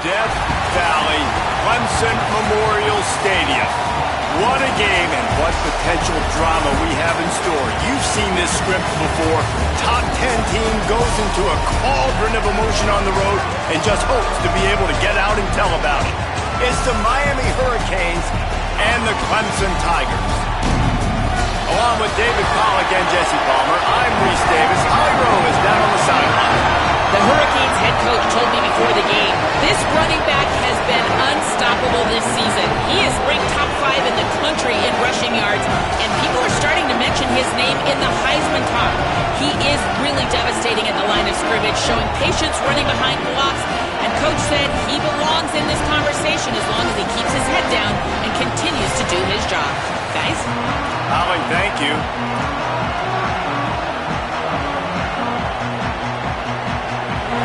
Death Valley Clemson Memorial Stadium. What a game and what potential drama we have in store. You've seen this script before. Top 10 team goes into a cauldron of emotion on the road and just hopes to be able to get out and tell about it. It's the Miami Hurricanes and the Clemson Tigers. Along with David Pollack and Jesse Palmer, I'm Reese Davis. Holly Rowe is down on the sideline. The Hurricanes head coach told me before the game, this running back has been unstoppable this season. He is ranked top 5 in the country in rushing yards, and people are starting to mention his name in the Heisman talk. He is really devastating at the line of scrimmage, showing patience running behind blocks, and coach said he belongs in this conversation as long as he keeps his head down and continues to do his job. Guys? Holly, thank you.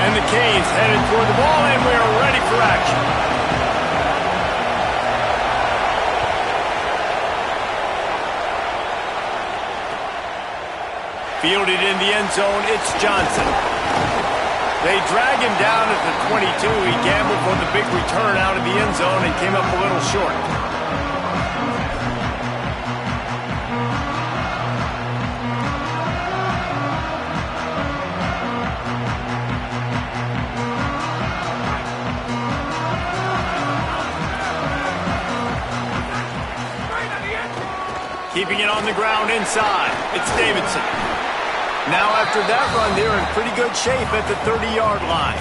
And the Canes headed toward the ball, and we are ready for action. Fielded in the end zone, it's Johnson. They drag him down at the 22. He gambled for the big return out of the end zone and came up a little short. Keeping it on the ground inside. It's Davidson. Now after that run, they're in pretty good shape at the 30-yard line.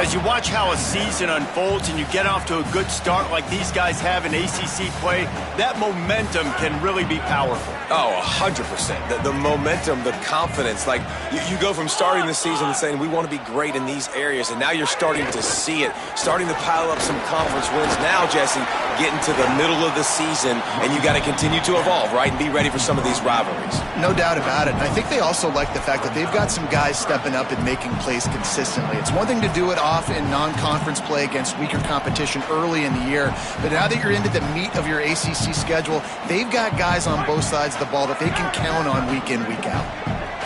As you watch how a season unfolds and you get off to a good start like these guys have in ACC play, that momentum can really be powerful. Oh, 100%. The momentum, the confidence. Like, you go from starting the season and saying, we want to be great in these areas, and now you're starting to see it, starting to pile up some conference wins. Now, Jesse, getting to the middle of the season, and you got to continue to evolve, right, and be ready for some of these rivalries. No doubt about it. And I think they also like the fact that they've got some guys stepping up and making plays consistently. It's one thing to do it off in non-conference play against weaker competition early in the year, but now that you're into the meat of your ACC schedule, they've got guys on both sides of the ball that they can count on week in, week out.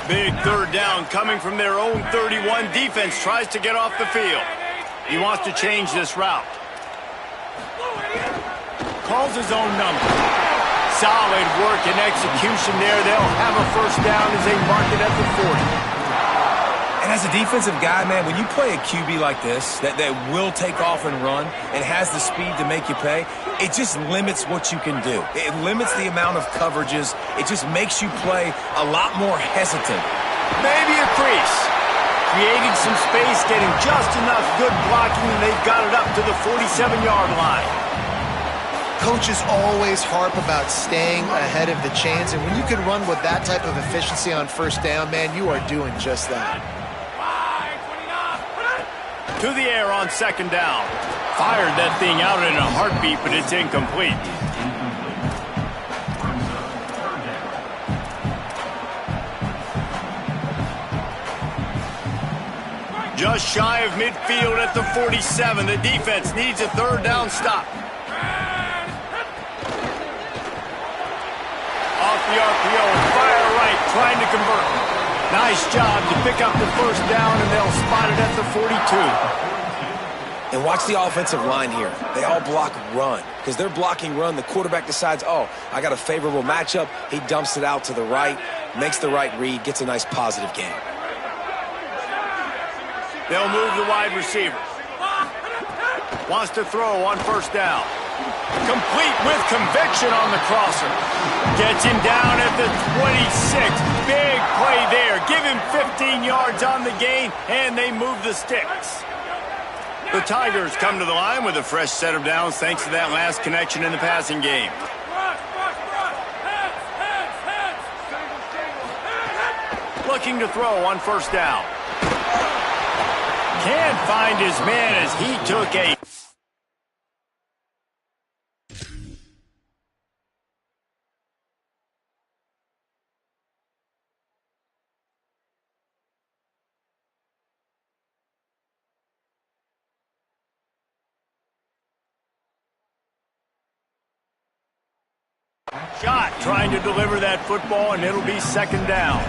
Big third down coming from their own 31. Defense tries to get off the field. He wants to change this route. Calls his own number. Solid work and execution there. They'll have a first down as they mark it at the 40. And as a defensive guy, man, when you play a QB like this, that will take off and run and has the speed to make you pay, it just limits what you can do. It limits the amount of coverages. It just makes you play a lot more hesitant. Maybe a crease. Creating some space, getting just enough good blocking, and they've got it up to the 47-yard line. Coaches always harp about staying ahead of the chains, and when you can run with that type of efficiency on first down, man, you are doing just that. To the air on second down. Fired that thing out in a heartbeat, but it's incomplete. Just shy of midfield at the 47. The defense needs a third down stop. Off the RPO and fire right, trying to convert. Nice job to pick up the first down, and they'll spot it at the 42. And watch the offensive line here. They all block run. Because they're blocking run, the quarterback decides, oh, I got a favorable matchup. He dumps it out to the right, makes the right read, gets a nice positive gain. They'll move the wide receiver. Wants to throw on first down. Complete with conviction on the crosser. Gets him down at the 26. Big play there. Give him 15 yards on the gain, and they move the sticks. The Tigers come to the line with a fresh set of downs thanks to that last connection in the passing game. Looking to throw on first down. Can't find his man as he took a... Shot trying to deliver that football, and it'll be second down.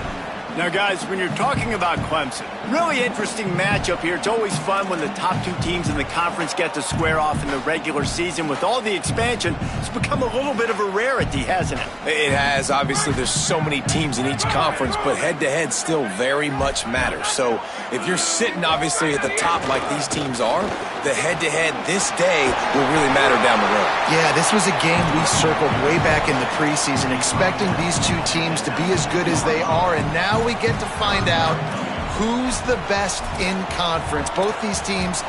Now, guys, when you're talking about Clemson, really interesting matchup here. It's always fun when the top two teams in the conference get to square off in the regular season. With all the expansion, it's become a little bit of a rarity, hasn't it? It has. Obviously, there's so many teams in each conference, but head-to-head still very much matters. So if you're sitting, obviously, at the top like these teams are, the head-to-head this day will really matter down the road. Yeah, this was a game we circled way back in the preseason, expecting these two teams to be as good as they are, and now we get to find out who's the best in conference. Both these teams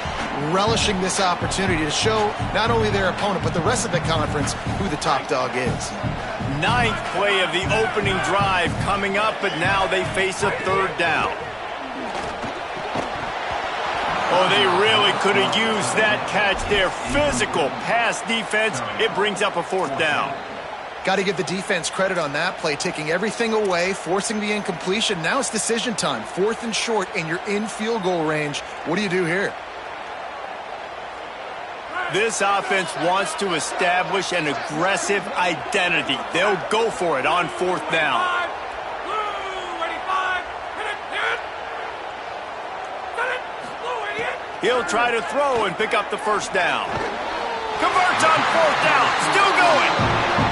relishing this opportunity to show not only their opponent, but the rest of the conference who the top dog is. Ninth play of the opening drive coming up, but now they face a third down. Oh, they really could have used that catch there. Physical pass defense. It brings up a fourth down. Got to give the defense credit on that play, taking everything away, forcing the incompletion. Now it's decision time. 4th and short, and you're in field goal range. What do you do here? This offense wants to establish an aggressive identity. They'll go for it on 4th down. He'll try to throw and pick up the first down. Converts on 4th down. Still going.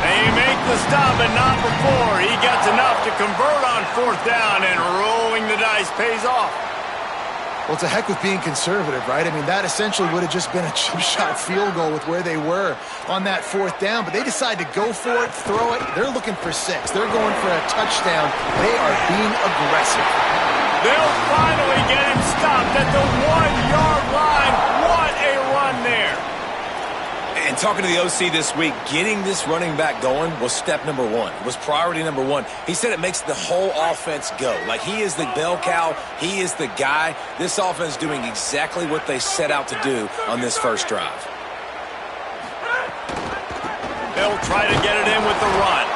They make the stop, but not before. He gets enough to convert on 4th down, and rolling the dice pays off. Well, it's a heck with being conservative, right? I mean, that essentially would have just been a chip shot field goal with where they were on that 4th down, but they decide to go for it, throw it. They're looking for 6. They're going for a touchdown. They are being aggressive. They'll finally get him stopped at the 1-yard line. What a run there. And talking to the OC this week, getting this running back going was step number 1. It was priority number 1. He said it makes the whole offense go. Like, he is the bell cow. He is the guy. This offense doing exactly what they set out to do on this first drive. They'll try to get it in with the run.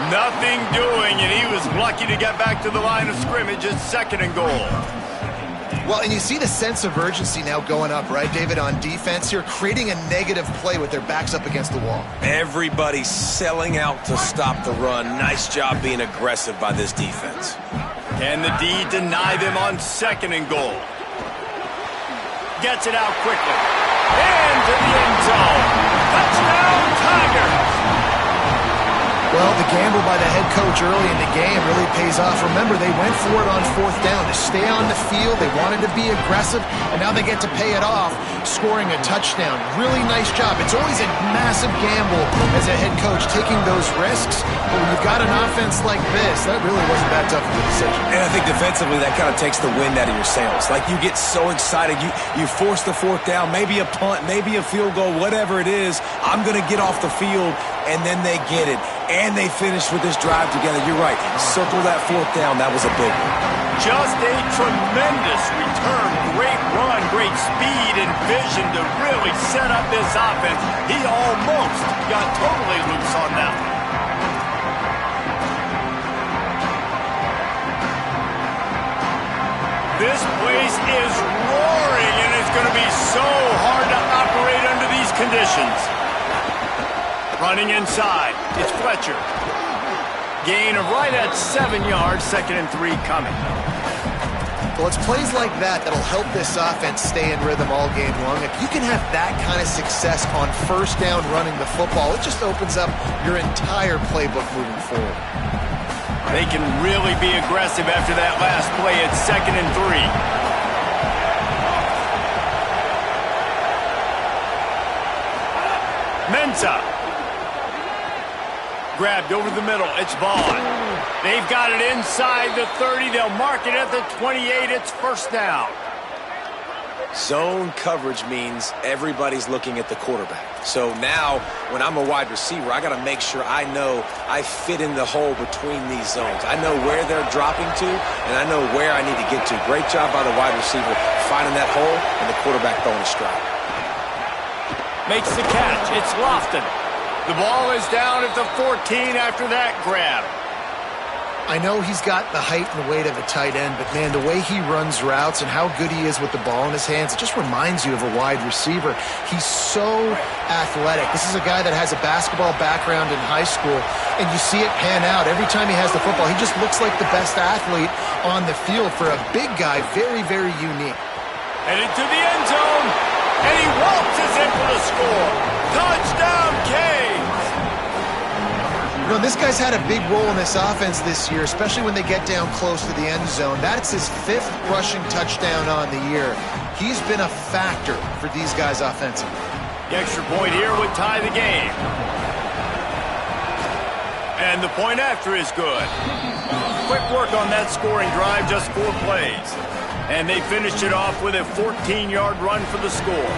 Nothing doing, and he was lucky to get back to the line of scrimmage. It's 2nd and goal. Well, and you see the sense of urgency now going up, right, David, on defense here, creating a negative play with their backs up against the wall. Everybody's selling out to stop the run. Nice job being aggressive by this defense. Can the D deny them on 2nd and goal? Gets it out quickly. Into the end zone. Touchdown, Tigers! Well, the gamble by the head coach early in the game really pays off. Remember, they went for it on 4th down to stay on the field. They wanted to be aggressive, and now they get to pay it off, scoring a touchdown. Really nice job. It's always a massive gamble as a head coach taking those risks, but when you've got an offense like this, that really wasn't that tough of a decision. And I think defensively, that kind of takes the wind out of your sails. Like, you get so excited. You force the 4th down, maybe a punt, maybe a field goal, whatever it is. I'm going to get off the field, and then they get it. And they finish with this drive together. You're right. Circle that 4th down. That was a big one. Just a tremendous return. Great run, great speed and vision to really set up this offense. He almost got totally loose on that one. This place is roaring, and it's going to be so hard to operate under these conditions. Running inside, it's Fletcher. Gain of right at 7 yards, 2nd and 3 coming. Well, it's plays like that that'll help this offense stay in rhythm all game long. If you can have that kind of success on 1st down running the football, it just opens up your entire playbook moving forward. They can really be aggressive after that last play at 2nd and 3. Mensa. Grabbed over the middle. It's Vaughn. They've got it inside the 30. They'll mark it at the 28. It's 1st down. Zone coverage means everybody's looking at the quarterback. So now, when I'm a wide receiver, I got to make sure I know I fit in the hole between these zones. I know where they're dropping to, and I know where I need to get to. Great job by the wide receiver finding that hole, and the quarterback throwing a strike. Makes the catch. It's Lofton. The ball is down at the 14 after that grab. I know he's got the height and weight of a tight end, but man, the way he runs routes and how good he is with the ball in his hands, it just reminds you of a wide receiver. He's so athletic. This is a guy that has a basketball background in high school, and you see it pan out. Every time he has the football, he just looks like the best athlete on the field. For a big guy, very, very unique. Headed to the end zone, and he waltzes in for the score. Touchdown, Canes! You know, this guy's had a big role in this offense this year, especially when they get down close to the end zone. That's his 5th rushing touchdown on the year. He's been a factor for these guys offensively. The extra point here would tie the game. And the point after is good. Quick work on that scoring drive, just 4 plays. And they finished it off with a 14-yard run for the score.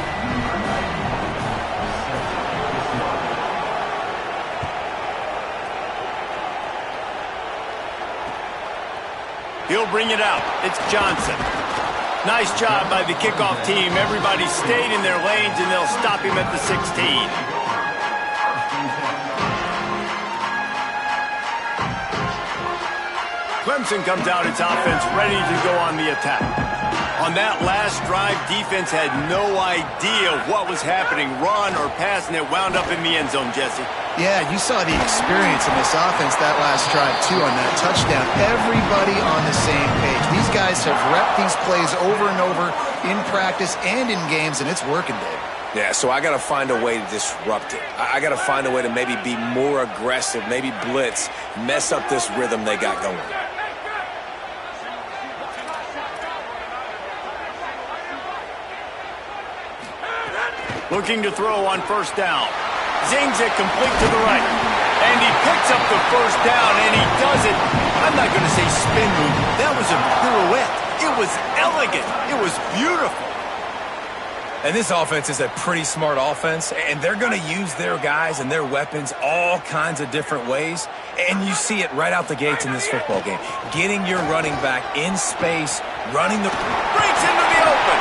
He'll bring it out. It's Johnson. Nice job by the kickoff team. Everybody stayed in their lanes, and they'll stop him at the 16. Clemson comes out its offense ready to go on the attack. On that last drive, defense had no idea what was happening, run or pass, and it wound up in the end zone, Jesse. Yeah, you saw the experience in this offense that last drive, too, on that touchdown. Everybody on the same page. These guys have repped these plays over and over in practice and in games, and it's working, Dave. Yeah, so I got to find a way to disrupt it. I got to find a way to maybe be more aggressive, maybe blitz, mess up this rhythm they got going. Looking to throw on first down. Zings it complete to the right. And he picks up the first down, and he does it. I'm not going to say spin move. That was a pirouette. It was elegant. It was beautiful. And this offense is a pretty smart offense, and they're going to use their guys and their weapons all kinds of different ways. And you see it right out the gates in this football game. Getting your running back in space, running the... Breaks into the open.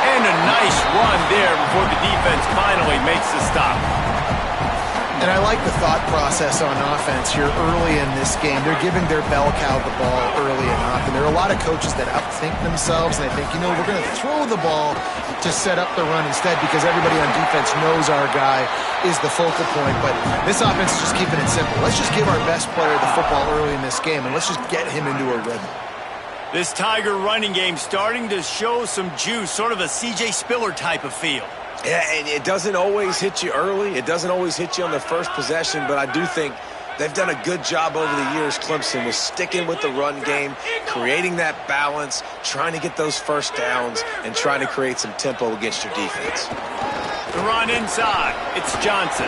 And a nice run there before the defense finally makes the stop. And I like the thought process on offense here early in this game. They're giving their bell cow the ball early enough. And there are a lot of coaches that outthink themselves, and they think, you know, we're going to throw the ball to set up the run instead because everybody on defense knows our guy is the focal point. But this offense is just keeping it simple. Let's just give our best player the football early in this game, and let's just get him into a rhythm. This Tiger running game starting to show some juice, sort of a C.J. Spiller type of feel. Yeah, and it doesn't always hit you early. It doesn't always hit you on the first possession, but I do think they've done a good job over the years, Clemson, with sticking with the run game, creating that balance, trying to get those first downs, and trying to create some tempo against your defense. The run inside. It's Johnson.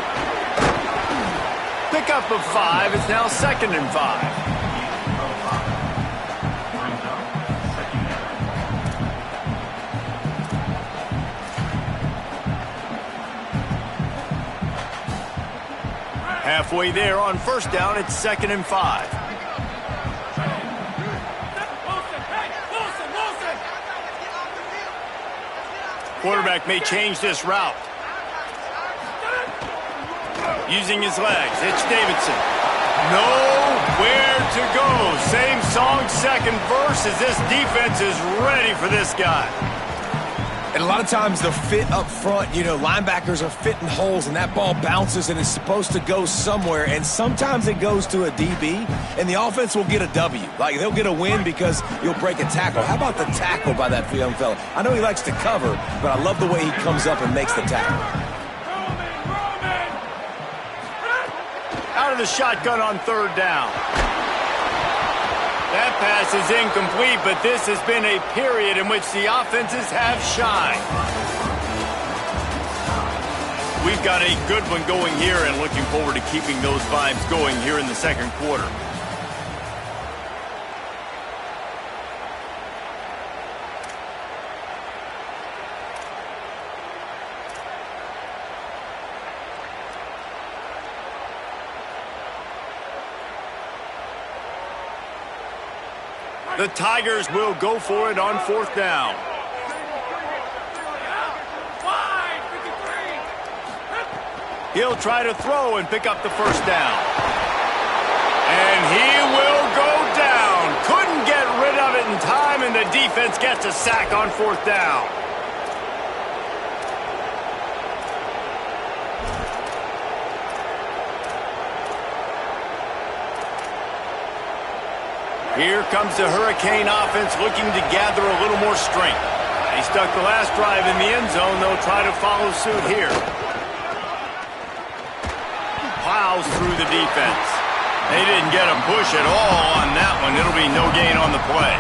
Pickup of 5. It's now 2nd and 5. Halfway there on first down, it's 2nd and 5. Quarterback may change this route. Using his legs, it's Davidson. Nowhere to go. Same song, second verse, as this defense is ready for this guy. And a lot of times the fit up front, you know, linebackers are fitting holes and that ball bounces and it's supposed to go somewhere. And sometimes it goes to a DB and the offense will get a W. Like they'll get a win because you'll break a tackle. How about the tackle by that young fella? I know he likes to cover, but I love the way he comes up and makes the tackle. Out of the shotgun on third down. That pass is incomplete, but this has been a period in which the offenses have shined. We've got a good one going here and looking forward to keeping those vibes going here in the second quarter. The Tigers will go for it on fourth down. He'll try to throw and pick up the first down. And he will go down. the defense gets a sack on 4th down. Here comes the Hurricane offense looking to gather a little more strength. They stuck the last drive in the end zone. They'll try to follow suit here. Plows through the defense. They didn't get a push at all on that one. It'll be no gain on the play.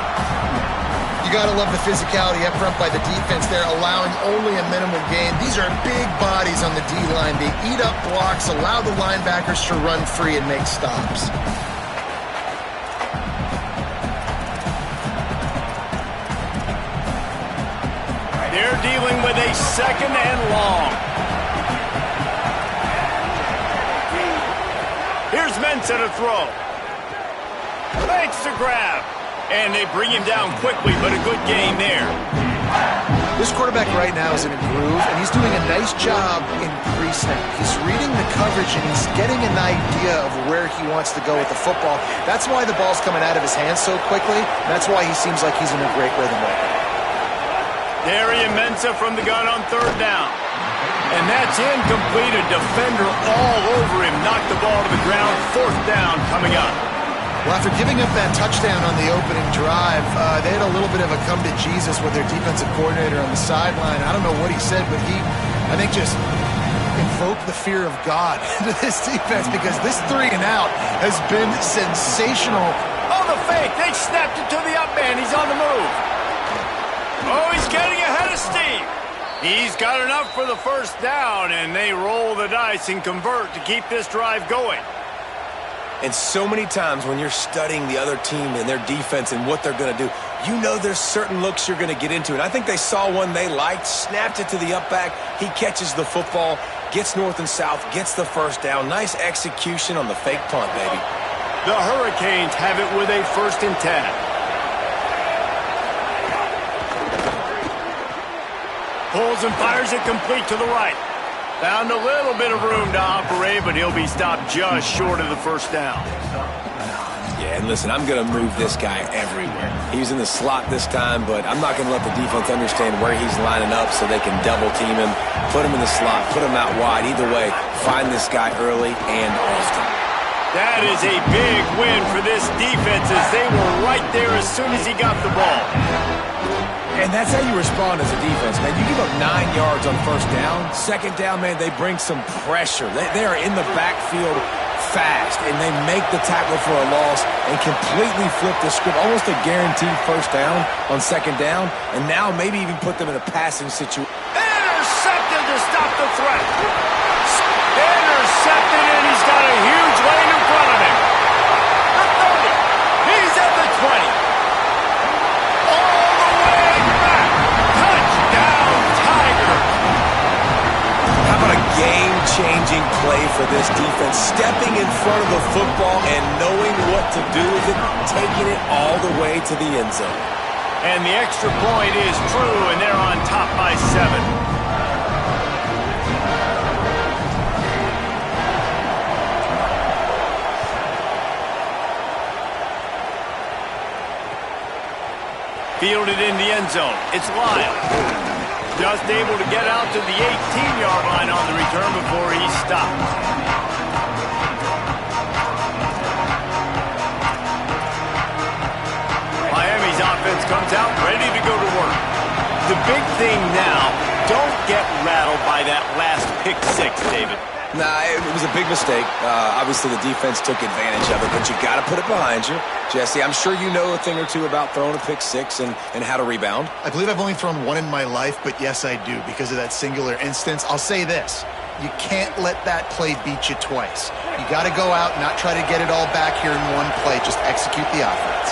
You got to love the physicality up front by the defense there, allowing only a minimal gain. These are big bodies on the D-line. They eat up blocks, allow the linebackers to run free and make stops. They're dealing with a 2nd and long. Here's Mensah to throw. Makes the grab. And they bring him down quickly, but a good gain there. This quarterback right now is in a groove, and he's doing a nice job in pre-snap. He's reading the coverage, and he's getting an idea of where he wants to go with the football. That's why the ball's coming out of his hands so quickly. That's why he seems like he's in a great rhythm right now. Darian Mensah from the gun on 3rd down. And that's incomplete. A defender all over him. Knocked the ball to the ground. 4th down coming up. Well, after giving up that touchdown on the opening drive, they had a little bit of a come to Jesus with their defensive coordinator on the sideline. I don't know what he said, but he, I think, just invoked the fear of God into this defense, because this 3 and out has been sensational. Oh, the fake. They snapped it to the up man. He's on the move. Oh, he's getting ahead of steam. He's got enough for the 1st down, and they roll the dice and convert to keep this drive going. And so many times when you're studying the other team and their defense and what they're going to do, you know there's certain looks you're going to get into. And I think they saw one they liked, snapped it to the up back. He catches the football, gets north and south, gets the 1st down. Nice execution on the fake punt, baby. The Hurricanes have it with a 1st and 10. Pulls and fires it complete to the right. Found a little bit of room to operate, but he'll be stopped just short of the 1st down. Yeah, and listen, I'm going to move this guy everywhere. He's in the slot this time, but I'm not going to let the defense understand where he's lining up so they can double team him, put him in the slot, put him out wide. Either way, find this guy early and often. That is a big win for this defense, as they were right there as soon as he got the ball. And that's how you respond as a defense, man. You give up 9 yards on 1st down. 2nd down, man, they bring some pressure. They are in the backfield fast, and they make the tackle for a loss and completely flip the script. Almost a guaranteed 1st down on 2nd down, and now maybe even put them in a passing situation. Intercepted to stop the threat. Intercepted, and he's got a huge lane in front of him. The 30. He's at the 20. Game-changing play for this defense, stepping in front of the football and knowing what to do with it, taking it all the way to the end zone. And the extra point is true, and they're on top by 7. Fielded in the end zone. It's Lyle. Just able to get out to the 18-yard line on the return before he stopped. Miami's offense comes out ready to go to work. The big thing now, don't get rattled by that last pick 6, David. Nah, it was a big mistake. Obviously, the defense took advantage of it, but you got to put it behind you. Jesse, I'm sure you know a thing or two about throwing a pick 6 and how to rebound. I believe I've only thrown 1 in my life, but yes, I do, because of that singular instance. I'll say this. You can't let that play beat you twice. You got to go out and not try to get it all back here in one play. Just execute the offense.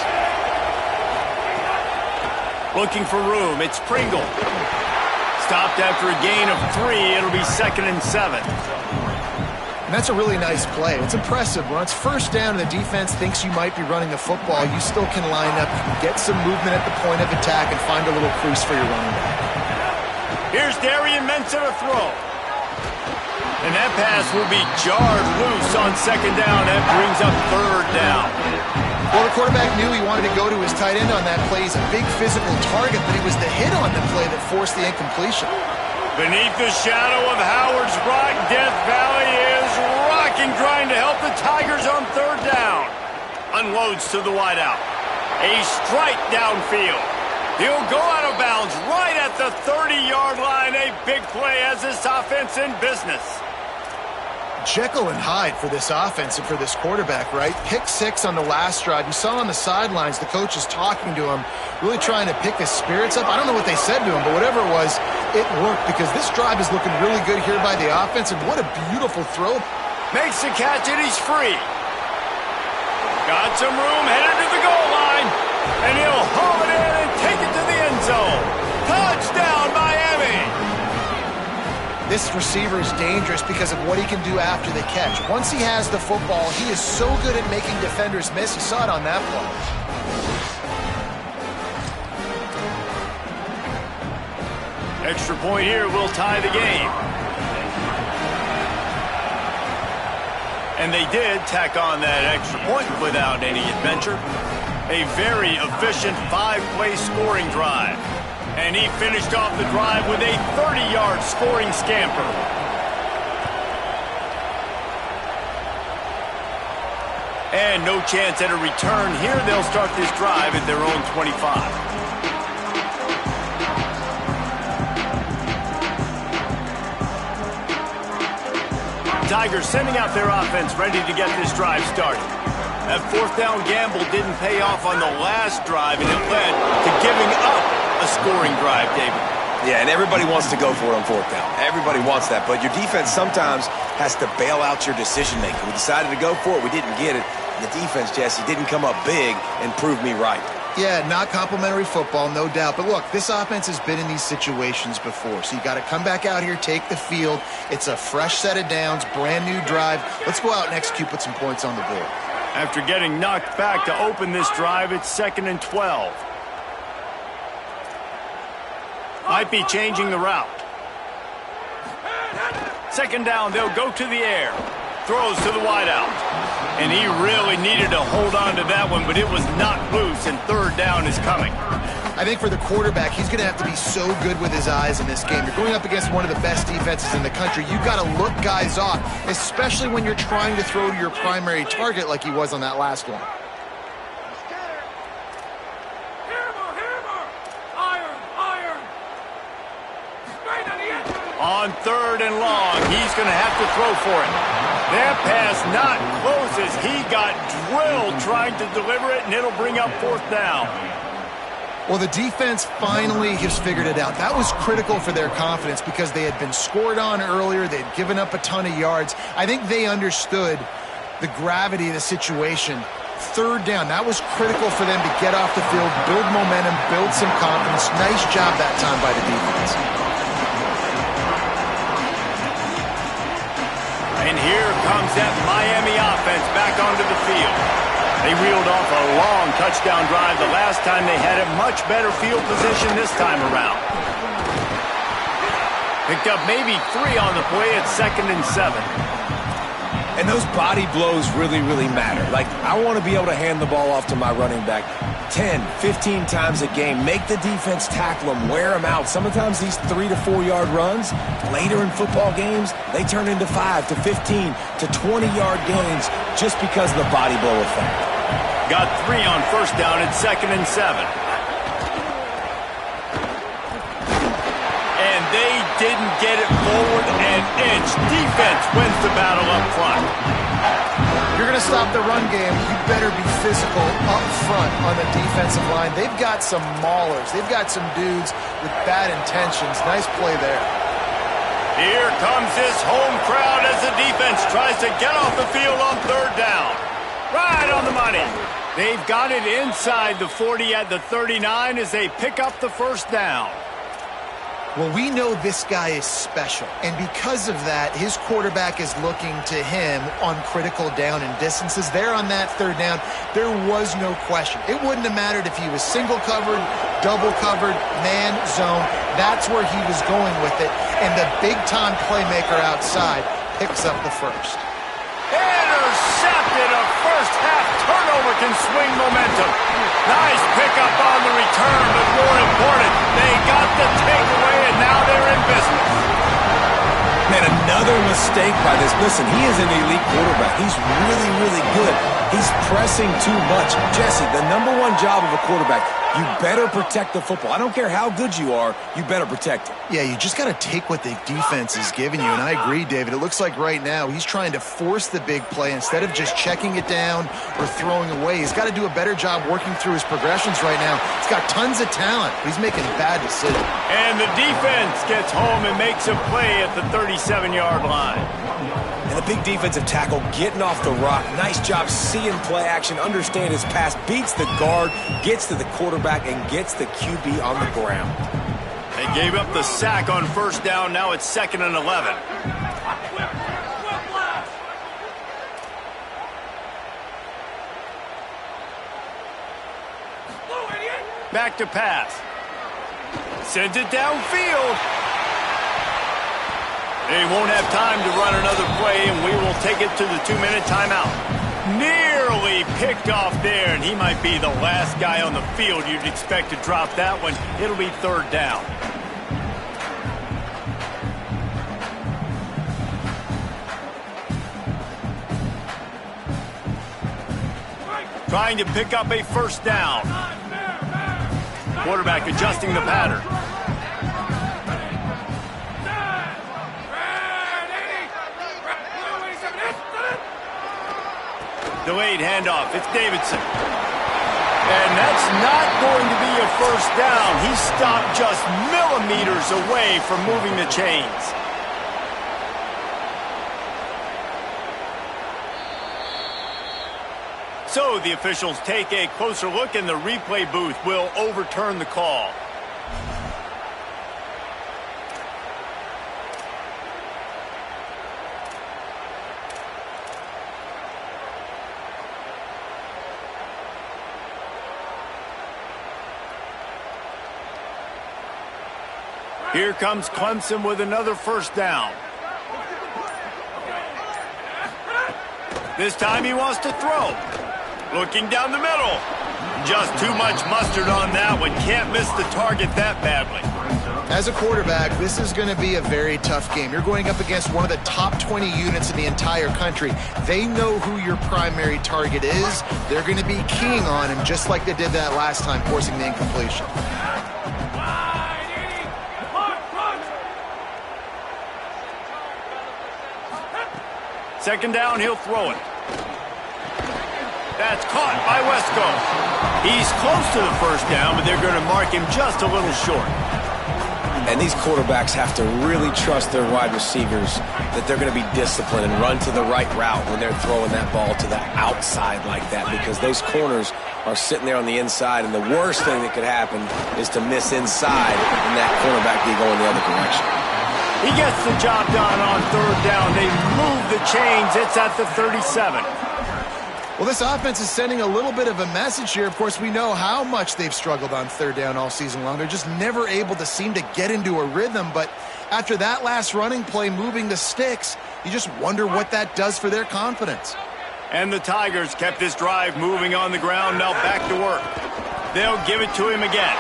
Looking for room. It's Pringle. Stopped after a gain of 3. It'll be 2nd and 7. And that's a really nice play. It's impressive. When it's 1st down and the defense thinks you might be running the football, you still can line up, you can get some movement at the point of attack, and find a little crease for your running back. Here's Darian Mensah to throw. And that pass will be jarred loose on 2nd down. That brings up 3rd down. Well, the quarterback knew he wanted to go to his tight end on that play. He's a big physical target, but it was the hit on the play that forced the incompletion. Beneath the shadow of Howard's rock, Death Valley is rocking, trying to help the Tigers on third down. Unloads to the wideout. A strike downfield. He'll go out of bounds right at the 30-yard line. A big play as this offense in business. Jekyll and Hyde for this offense and for this quarterback, right? Pick 6 on the last drive. You saw on the sidelines the coach is talking to him, really trying to pick his spirits up. I don't know what they said to him, but whatever it was, it worked because this drive is looking really good here by the offense, and what a beautiful throw. Makes the catch, and he's free. Got some room, headed to the goal line, and he'll haul it in and take it to the end zone. Touchdown, Miami! This receiver is dangerous because of what he can do after the catch. Once he has the football, he is so good at making defenders miss. You saw it on that play. Extra point here will tie the game. And they did tack on that extra point without any adventure. A very efficient 5-play scoring drive. And he finished off the drive with a 30-yard scoring scamper. And no chance at a return here. They'll start this drive at their own 25. Tigers sending out their offense ready to get this drive started. That fourth down gamble didn't pay off on the last drive, and it led to giving up a scoring drive, David. Yeah, and everybody wants to go for it on fourth down. Everybody wants that, but your defense sometimes has to bail out your decision-making. We decided to go for it. We didn't get it. And the defense, Jesse, didn't come up big and prove me right. Yeah, not complimentary football, no doubt. But look, this offense has been in these situations before. So you got to come back out here, take the field. It's a fresh set of downs, brand new drive. Let's go out and execute, put some points on the board. After getting knocked back to open this drive, it's 2nd and 12. Might be changing the route. 2nd down, they'll go to the air. Throws to the wideout. And he really needed to hold on to that one, but it was knocked loose, and 3rd down is coming. I think for the quarterback, he's going to have to be so good with his eyes in this game. You're going up against one of the best defenses in the country. You've got to look guys off, especially when you're trying to throw to your primary target like he was on that last one. On 3rd and long, he's going to have to throw for it. That pass not close as he got drilled trying to deliver it, and it'll bring up 4th down. Well, the defense finally has figured it out. That was critical for their confidence because they had been scored on earlier. They'd given up a ton of yards. I think they understood the gravity of the situation. 3rd down, that was critical for them to get off the field, build momentum, build some confidence. Nice job that time by the defense. And here comes that Miami offense back onto the field. They reeled off a long touchdown drive the last time. They had a much better field position this time around. Picked up maybe 3 on the play at 2nd and 7. And those body blows really, really matter. Like, I want to be able to hand the ball off to my running back 10, 15 times a game. Make the defense tackle them, wear them out. Sometimes these 3 to 4 yard runs, later in football games, they turn into 5 to 15 to 20-yard gains just because of the body blow effect. Got 3 on 1st down at 2nd and 7. And they didn't get it forward an inch. Defense wins the battle up front. You're going to stop the run game, you better be physical up front on the defensive line. They've got some maulers. They've got some dudes with bad intentions. Nice play there. Here comes this home crowd as the defense tries to get off the field on 3rd down. Right on the money. They've got it inside the 40 at the 39 as they pick up the 1st down. Well, we know this guy is special, and because of that, his quarterback is looking to him on critical down and distances. There on that 3rd down, there was no question. It wouldn't have mattered if he was single covered, double covered, man, zone. That's where he was going with it, and the big-time playmaker outside picks up the 1st. Intercepted, a first-half turnover turnover can swing momentum. Nice pickup on the return, but more important, they got the takeaway, and now they're in business. Man, another mistake by this. Listen, he is an elite quarterback. He's really, really good. He's pressing too much. Jesse, the number one job of a quarterback, you better protect the football. I don't care how good you are, you better protect it. Yeah, you just got to take what the defense is giving you, and I agree, David. It looks like right now he's trying to force the big play instead of just checking it down or throwing away. He's got to do a better job working through his progressions right now. He's got tons of talent. He's making bad decisions. And the defense gets home and makes a play at the 37-yard line. And the big defensive tackle getting off the rock. Nice job seeing play action, understand his pass, beats the guard, gets to the quarterback, and gets the QB on the ground. They gave up the sack on first down. Now it's 2nd and 11. Back to pass. Sends it downfield. They won't have time to run another play, and we will take it to the 2-minute timeout. Nearly picked off there, and he might be the last guy on the field you'd expect to drop that one. It'll be 3rd down. Trying to pick up a 1st down. Quarterback adjusting the pattern. Delayed handoff. It's Davidson. And that's not going to be a 1st down. He stopped just millimeters away from moving the chains. So the officials take a closer look, and the replay booth will overturn the call. Here comes Clemson with another 1st down. This time he wants to throw. Looking down the middle. Just too much mustard on that one. Can't miss the target that badly. As a quarterback, this is going to be a very tough game. You're going up against one of the top 20 units in the entire country. They know who your primary target is. They're going to be keying on him just like they did that last time, forcing the incompletion. Second down, he'll throw it. That's caught by Wesco. He's close to the 1st down, but they're going to mark him just a little short. And these quarterbacks have to really trust their wide receivers that they're going to be disciplined and run to the right route when they're throwing that ball to the outside like that, because those corners are sitting there on the inside, and the worst thing that could happen is to miss inside and that cornerback be going the other direction. He gets the job done on 3rd down. They move the chains. It's at the 37. Well, this offense is sending a little bit of a message here. Of course, we know how much they've struggled on 3rd down all season long. They're just never able to seem to get into a rhythm. But after that last running play, moving the sticks, you just wonder what that does for their confidence. And the Tigers kept this drive moving on the ground. Now back to work. They'll give it to him again.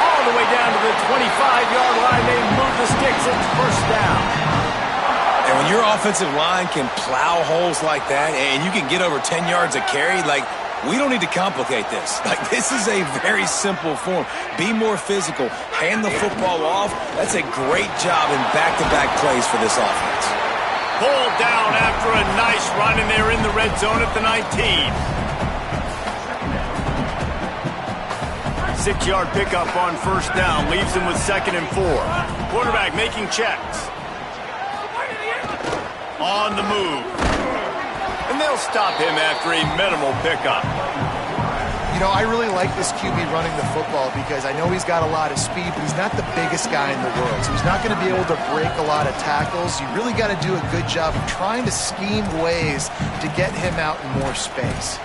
All the way down to the 25-yard line. They move the sticks. It's 1st down. And when your offensive line can plow holes like that and you can get over 10 yards a carry, like, we don't need to complicate this. Like, this is a very simple form. Be more physical. Hand the football off. That's a great job in back-to-back plays for this offense. Pulled down after a nice run, and they're in the red zone at the 19. 6-yard pickup on 1st down. Leaves him with 2nd and 4. Quarterback making checks. On the move. And they'll stop him after a minimal pickup. You know, I really like this QB running the football because I know he's got a lot of speed, but he's not the biggest guy in the world. So he's not going to be able to break a lot of tackles. You really got to do a good job of trying to scheme ways to get him out in more space.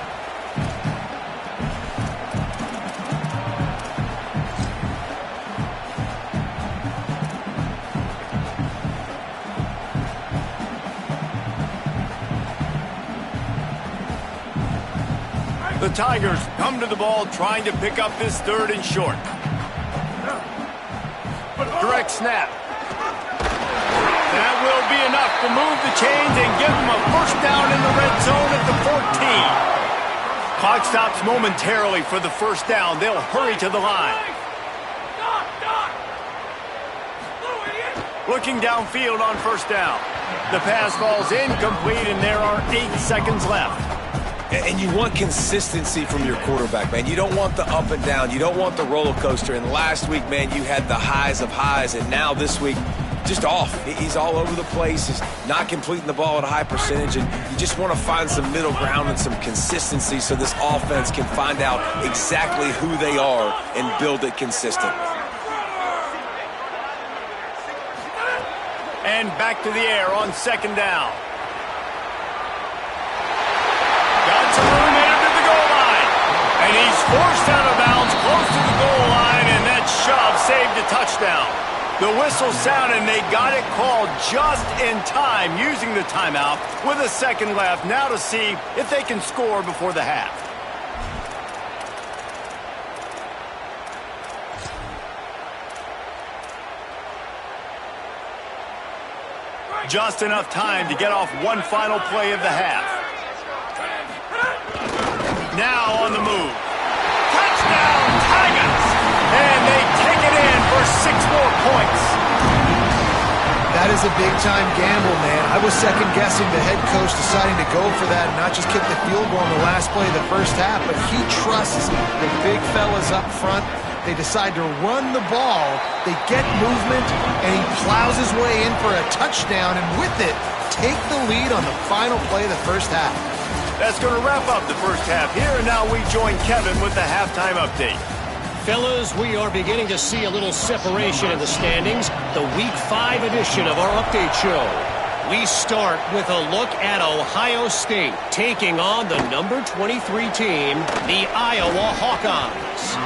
The Tigers come to the ball trying to pick up this 3rd and short. Direct snap. That will be enough to move the chains and give them a first down in the red zone at the 14. Clock stops momentarily for the first down. They'll hurry to the line. Looking downfield on first down. The pass falls incomplete, and there are 8 seconds left. And you want consistency from your quarterback, man. You don't want the up and down. You don't want the roller coaster. And last week, man, you had the highs of highs, and now this week, just off. He's all over the place. He's not completing the ball at a high percentage, and you just want to find some middle ground and some consistency so this offense can find out exactly who they are and build it consistently. And back to the air on second down. Got some room headed to the goal line. And he's forced out of bounds close to the goal line, and that shove saved a touchdown. The whistle sounded, and they got it called just in time, using the timeout with a second left. Now to see if they can score before the half. Just enough time to get off one final play of the half. Now on the move. Touchdown, Tigers! And they take it in for 6 more points. That is a big-time gamble, man. I was second-guessing the head coach deciding to go for that and not just kick the field goal in the last play of the first half, but he trusts the big fellas up front. They decide to run the ball, they get movement, and he plows his way in for a touchdown, and with it, take the lead on the final play of the first half. That's going to wrap up the first half here, and now we join Kevin with the halftime update. Fellas, we are beginning to see a little separation in the standings. The Week 5 edition of our update show. We start with a look at Ohio State taking on the number 23 team, the Iowa Hawkeyes.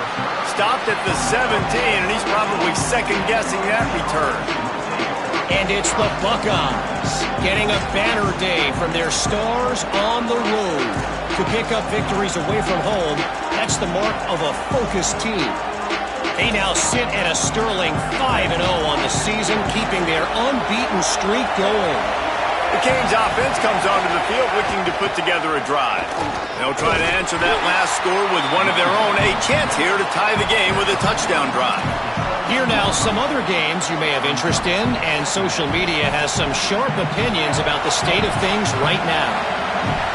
Stopped at the 17, and he's probably second-guessing that return. And it's the Buckeyes getting a banner day from their stars on the road. To pick up victories away from home, that's the mark of a focused team. They now sit at a sterling 5-0 on the season, keeping their unbeaten streak going. The Canes offense comes onto the field looking to put together a drive. They'll try to answer that last score with one of their own. A chance here to tie the game with a touchdown drive. Here now some other games you may have interest in, and social media has some sharp opinions about the state of things right now.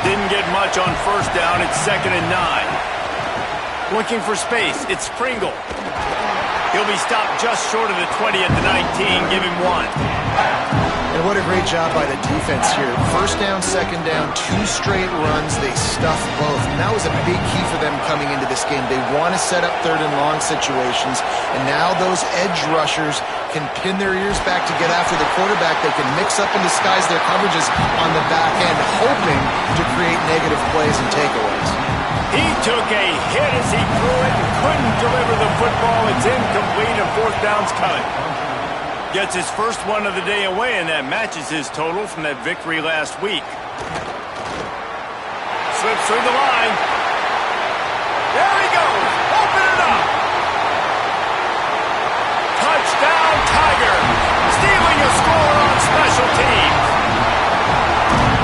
Didn't get much on first down. It's 2nd and 9. Looking for space. It's Pringle. He'll be stopped just short of the 20 at the 19. Give him 1. And what a great job by the defense here. First down, second down, 2 straight runs. They stuffed both. And that was a big key for them coming into this game. They want to set up 3rd and long situations. And now those edge rushers can pin their ears back to get after the quarterback. They can mix up and disguise their coverages on the back end, hoping to create negative plays and takeaways. He took a hit as he threw it and couldn't deliver the football. It's incomplete, and 4th down's coming. Gets his first one of the day away, and that matches his total from that victory last week. Slips through the line. There he goes. Open it up. Touchdown, Tiger. Stealing a score on special teams.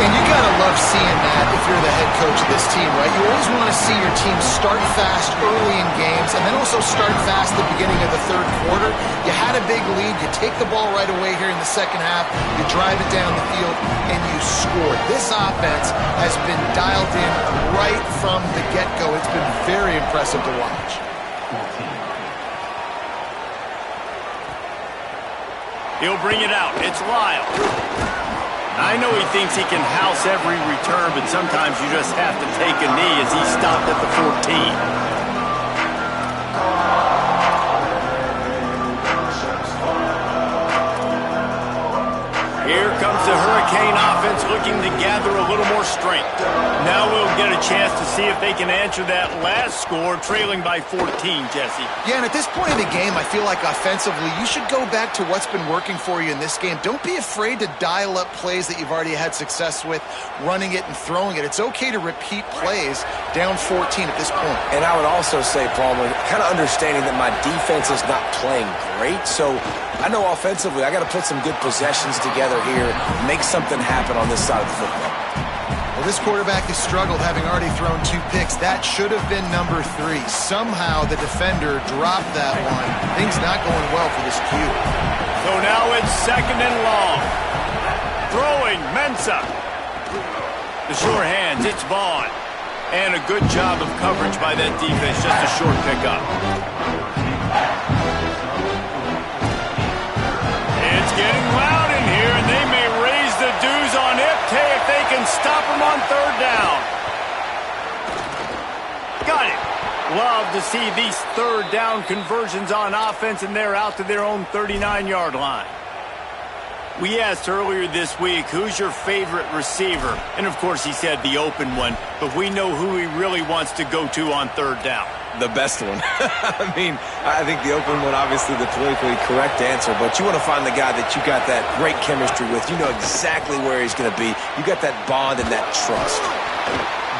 And you got to love seeing that if you're the head coach of this team, right? You always want to see your team start fast early in games and then also start fast at the beginning of the 3rd quarter. You had a big lead. You take the ball right away here in the second half. You drive it down the field, and you score. This offense has been dialed in right from the get-go. It's been very impressive to watch. He'll bring it out. It's Lyle. I know he thinks he can house every return, but sometimes you just have to take a knee as he stopped at the 14. Here comes the Hurricane offense looking to gather a little more strength. Now we'll get a chance to see if they can answer that last score, trailing by 14, Jesse. Yeah, and at this point in the game, I feel like offensively, you should go back to what's been working for you in this game. Don't be afraid to dial up plays that you've already had success with, running it and throwing it. It's okay to repeat plays down 14 at this point. And I would also say, Palmer, kind of understanding that my defense is not playing great, so I know offensively I got to put some good possessions together here, make something happen on this side of the football. Well, this quarterback has struggled, having already thrown 2 picks. That should have been number 3. Somehow the defender dropped that one. Things not going well for this Q. So now it's 2nd and long. Throwing, Mensah. The sure hands, it's Vaughn. And a good job of coverage by that defense, just a short pickup. It's getting loud in here, and they may raise the dues on Ipte if they can stop him on 3rd down. Got it. Love to see these 3rd down conversions on offense, and they're out to their own 39-yard line. We asked earlier this week, who's your favorite receiver? And, of course, he said the open one, but we know who he really wants to go to on 3rd down. The best one. I mean, I think the open one, obviously the politically correct answer, but you want to find the guy that you got that great chemistry with. You know exactly where he's going to be. You got that bond and that trust.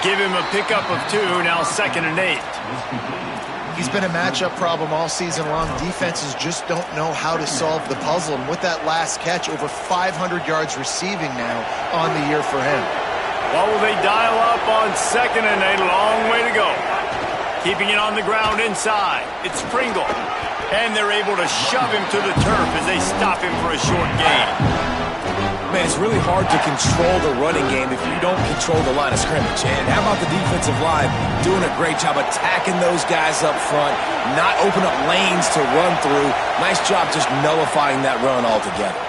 Give him a pickup of 2, now 2nd and 8. He's been a matchup problem all season long. Defenses just don't know how to solve the puzzle. And with that last catch, over 500 yards receiving now on the year for him. What will they dial up on 2nd and 8? Long way to go. Keeping it on the ground inside. It's Pringle. And they're able to shove him to the turf as they stop him for a short gain. Man, it's really hard to control the running game if you don't control the line of scrimmage. And how about the defensive line doing a great job attacking those guys up front, not open up lanes to run through. Nice job just nullifying that run altogether.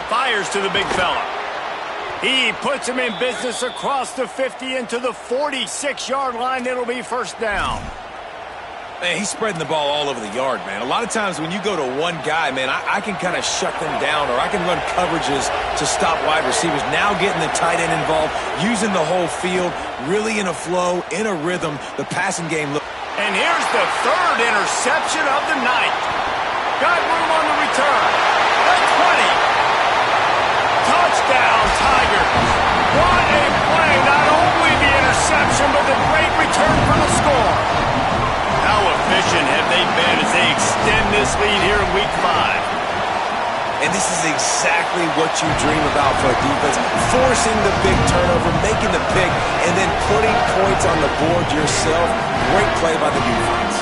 Fires to the big fella. He puts him in business across the 50 into the 46-yard line. It'll be 1st down. Man, he's spreading the ball all over the yard, man. A lot of times when you go to one guy, man, I can kind of shut them down, or I can run coverages to stop wide receivers. Now getting the tight end involved, using the whole field, really in a flow, in a rhythm. The passing game. And here's the 3rd interception of the night. Got room on the return. The 20. Touchdown, Tigers. What a play. Not only the interception, but the great return for the score. How efficient have they been as they extend this lead here in Week 5? And this is exactly what you dream about for a defense. Forcing the big turnover, making the pick, and then putting points on the board yourself. Great play by the defense.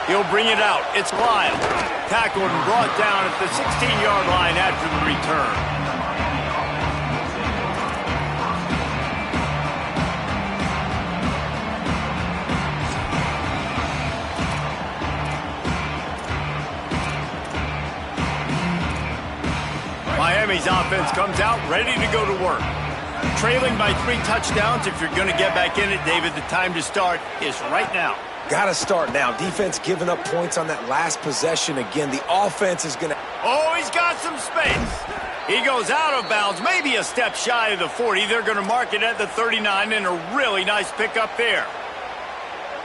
He'll bring it out. It's Lyle. Tackled and brought down at the 16-yard line after the return. Miami's offense comes out ready to go to work. Trailing by 3 touchdowns. If you're going to get back in it, David, the time to start is right now. Got to start now. Defense giving up points on that last possession again. The offense is going to... Oh, he's got some space. He goes out of bounds, maybe a step shy of the 40. They're going to mark it at the 39, and a really nice pickup there.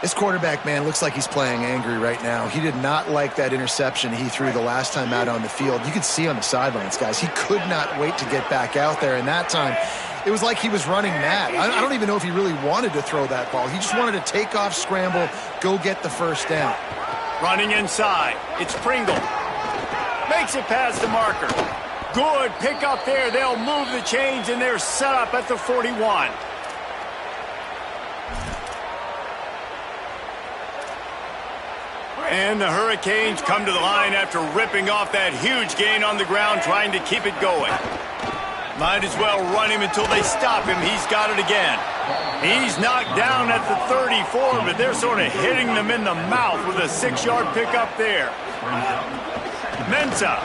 This quarterback, man, looks like he's playing angry right now. He did not like that interception he threw the last time out on the field. You could see on the sidelines, guys, he could not wait to get back out there. And that time, it was like he was running mad. I don't even know if he really wanted to throw that ball. He just wanted to take off, scramble, go get the 1st down. Running inside. It's Pringle. Makes it past the marker. Good pick up there. They'll move the chains, and they're set up at the 41. And the Hurricanes come to the line after ripping off that huge gain on the ground, trying to keep it going. Might as well run him until they stop him. He's got it again. He's knocked down at the 34, but they're sort of hitting them in the mouth with a 6-yard pickup there. Mensah.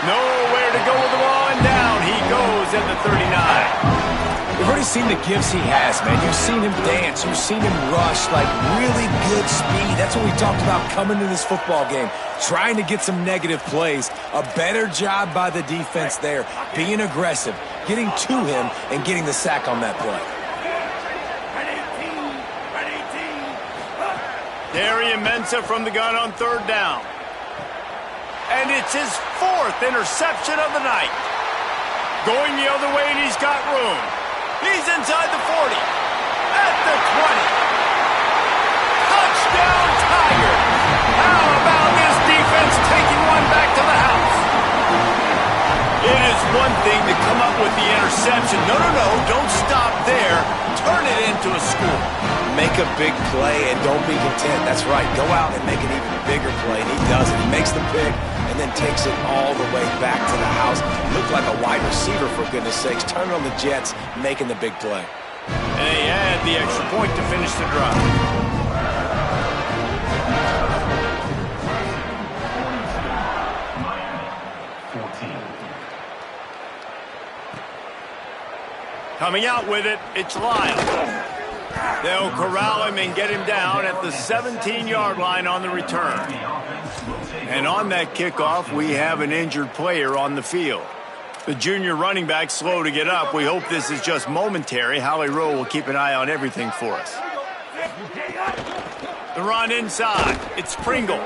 Nowhere to go with the ball, and down he goes at the 39. We've already seen the gifts he has, man. You've seen him dance. You've seen him rush, like really good speed. That's what we talked about coming to this football game, trying to get some negative plays. A better job by the defense there, being aggressive, getting to him, and getting the sack on that play. Darian Mensah from the gun on third down. And it's his 4th interception of the night. Going the other way, and he's got room. He's inside the 40. At the 20. Touchdown, Tiger. How about this defense taking one back to the house? It is one thing to come up with the interception. No, don't stop there. Turn it into a score. Make a big play and don't be content. That's right. Go out and make an even bigger play. And he does it. He makes the pick and then takes it all the way back to the house. Looked like a wide receiver, for goodness sakes. Turning on the Jets, making the big play. And they add the extra point to finish the drive. Coming out with it, it's Lyle. They'll corral him and get him down at the 17-yard line on the return. And on that kickoff, we have an injured player on the field. The junior running back slow to get up. We hope this is just momentary. Howie Rowe will keep an eye on everything for us. The run inside. It's Pringle.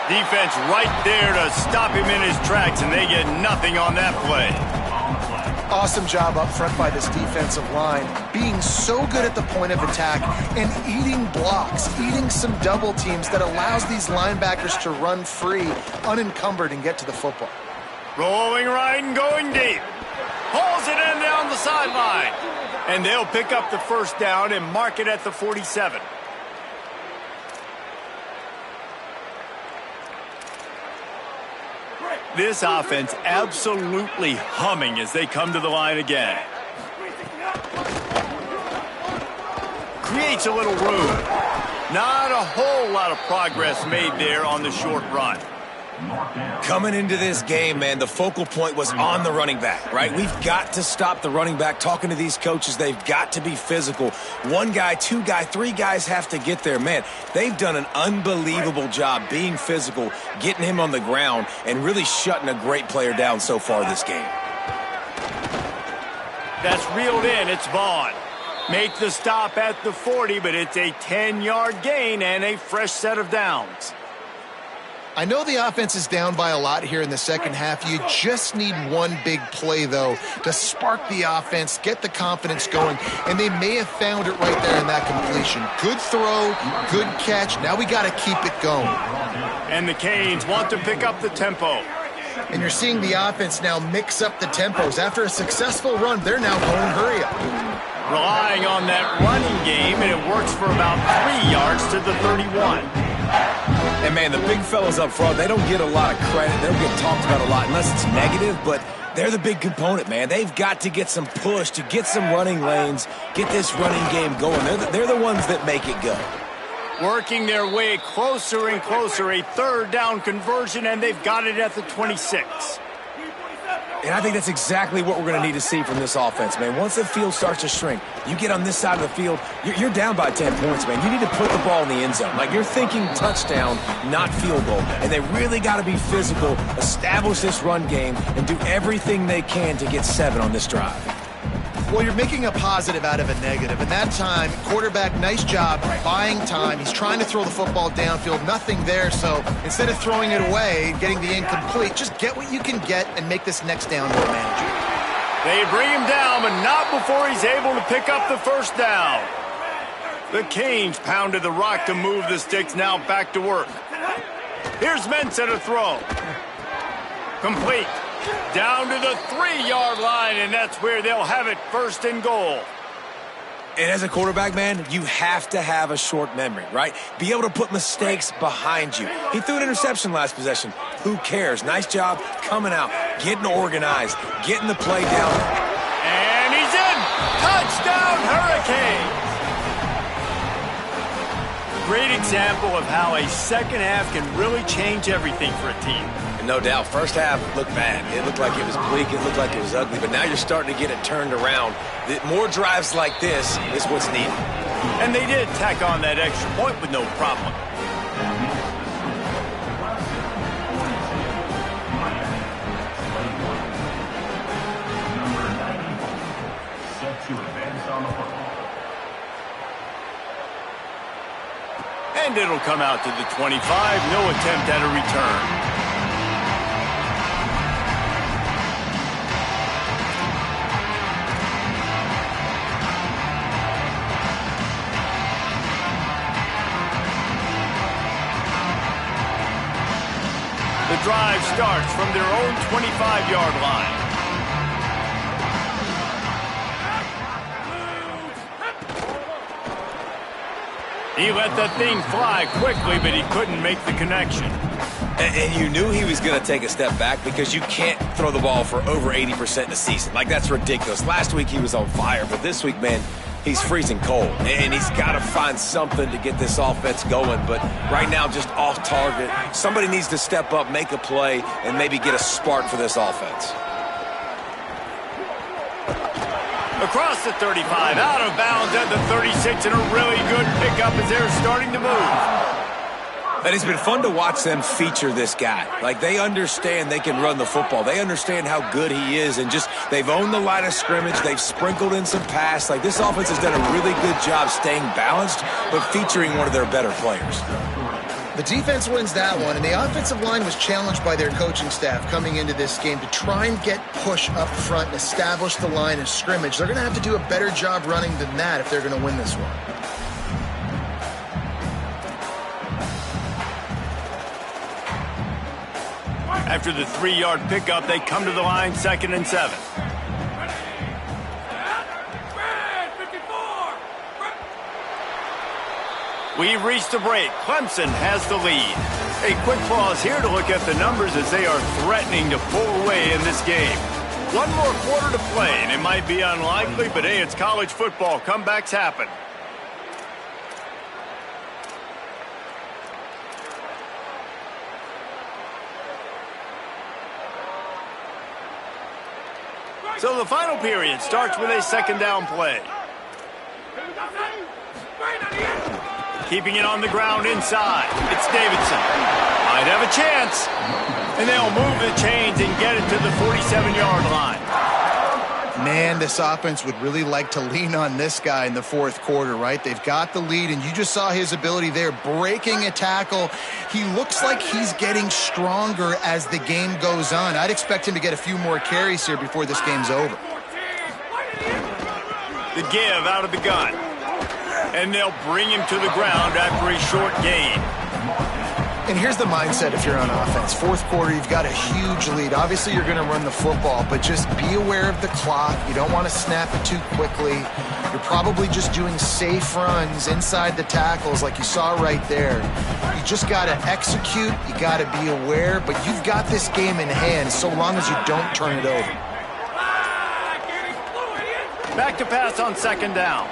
Defense right there to stop him in his tracks, and they get nothing on that play. Awesome job up front by this defensive line, being so good at the point of attack and eating blocks, eating some double teams that allows these linebackers to run free, unencumbered, and get to the football. Rolling right and going deep. Pulls it in down the sideline. And they'll pick up the first down and mark it at the 47. This offense absolutely humming as they come to the line again. Creates a little room. Not a whole lot of progress made there on the short run. Coming into this game, man, the focal point was on the running back, right? We've got to stop the running back. Talking to these coaches, they've got to be physical. One guy, two guy, three guys have to get there. Man, they've done an unbelievable job being physical, getting him on the ground, and really shutting a great player down so far this game. That's reeled in. It's Vaughn. Make the stop at the 40, but it's a 10-yard gain and a fresh set of downs. I know the offense is down by a lot here in the second half. You just need one big play, though, to spark the offense, get the confidence going, and they may have found it right there in that completion. Good throw, good catch. Now we got to keep it going. And the Canes want to pick up the tempo. And you're seeing the offense now mix up the tempos. After a successful run, they're now going hurry up. Relying on that running game, and it works for about 3 yards to the 31. And, man, the big fellas up front, they don't get a lot of credit. They don't get talked about a lot unless it's negative, but they're the big component, man. They've got to get some push to get some running lanes, get this running game going. They're the ones that make it go. Working their way closer and closer, a third down conversion, and they've got it at the 26. And I think that's exactly what we're going to need to see from this offense, man. Once the field starts to shrink, you get on this side of the field, you're down by 10 points, man. You need to put the ball in the end zone. Like, you're thinking touchdown, not field goal. And they really got to be physical, establish this run game, and do everything they can to get 7 on this drive. Well, you're making a positive out of a negative. And that time, quarterback, nice job buying time. He's trying to throw the football downfield. Nothing there. So instead of throwing it away, getting the incomplete, just get what you can get and make this next down more manageable. They bring him down, but not before he's able to pick up the first down. The Canes pounded the rock to move the sticks, now back to work. Here's Mensah to throw. Complete. Down to the 3-yard line, and that's where they'll have it, first and goal. And as a quarterback, man, you have to have a short memory, right? Be able to put mistakes behind you. He threw an interception last possession. Who cares? Nice job coming out, getting organized, getting the play down. And he's in! Touchdown, Hurricanes! Great example of how a second half can really change everything for a team. And no doubt, first half looked bad. It looked like it was bleak. It looked like it was ugly. But now you're starting to get it turned around. More drives like this is what's needed. And they did tack on that extra point with no problem. And it'll come out to the 25. No attempt at a return. The drive starts from their own 25-yard line. He let that thing fly quickly, but he couldn't make the connection. And you knew he was going to take a step back because you can't throw the ball for over 80% in a season. Like, that's ridiculous. Last week he was on fire, but this week, man, he's freezing cold. And he's got to find something to get this offense going. But right now, just off target. Somebody needs to step up, make a play, and maybe get a spark for this offense. Across the 35, out of bounds at the 36, and a really good pickup as they're starting to move. And it's been fun to watch them feature this guy. Like, they understand they can run the football. They understand how good he is, and just they've owned the line of scrimmage. They've sprinkled in some pass. Like, this offense has done a really good job staying balanced, but featuring one of their better players. The defense wins that one, and the offensive line was challenged by their coaching staff coming into this game to try and get push up front and establish the line of scrimmage. They're going to have to do a better job running than that if they're going to win this one. After the 3-yard pickup, they come to the line 2nd and 7. We've reached the break. Clemson has the lead. A quick pause here to look at the numbers as they are threatening to pull away in this game. One more quarter to play, and it might be unlikely, but hey, it's college football. Comebacks happen. So the final period starts with a 2nd down play. Keeping it on the ground inside. It's Davidson. Might have a chance. And they'll move the chains and get it to the 47-yard line. Man, this offense would really like to lean on this guy in the 4th quarter, right? They've got the lead, and you just saw his ability there, breaking a tackle. He looks like he's getting stronger as the game goes on. I'd expect him to get a few more carries here before this game's over. The give out of the gun. And they'll bring him to the ground after a short gain. And here's the mindset if you're on offense. 4th quarter, you've got a huge lead. Obviously, you're going to run the football, but just be aware of the clock. You don't want to snap it too quickly. You're probably just doing safe runs inside the tackles like you saw right there. You just got to execute. You got to be aware, but you've got this game in hand so long as you don't turn it over. Back to pass on 2nd down.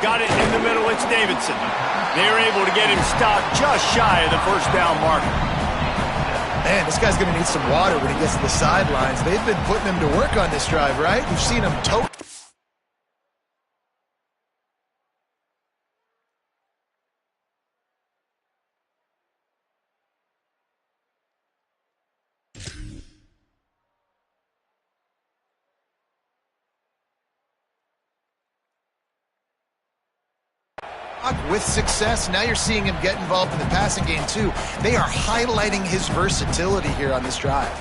Got it in the middle, it's Davidson. They're able to get him stopped just shy of the 1st down marker. Man, this guy's going to need some water when he gets to the sidelines. They've been putting him to work on this drive, right? We've seen him tote. With success, now you're seeing him get involved in the passing game too. They are highlighting his versatility here on this drive.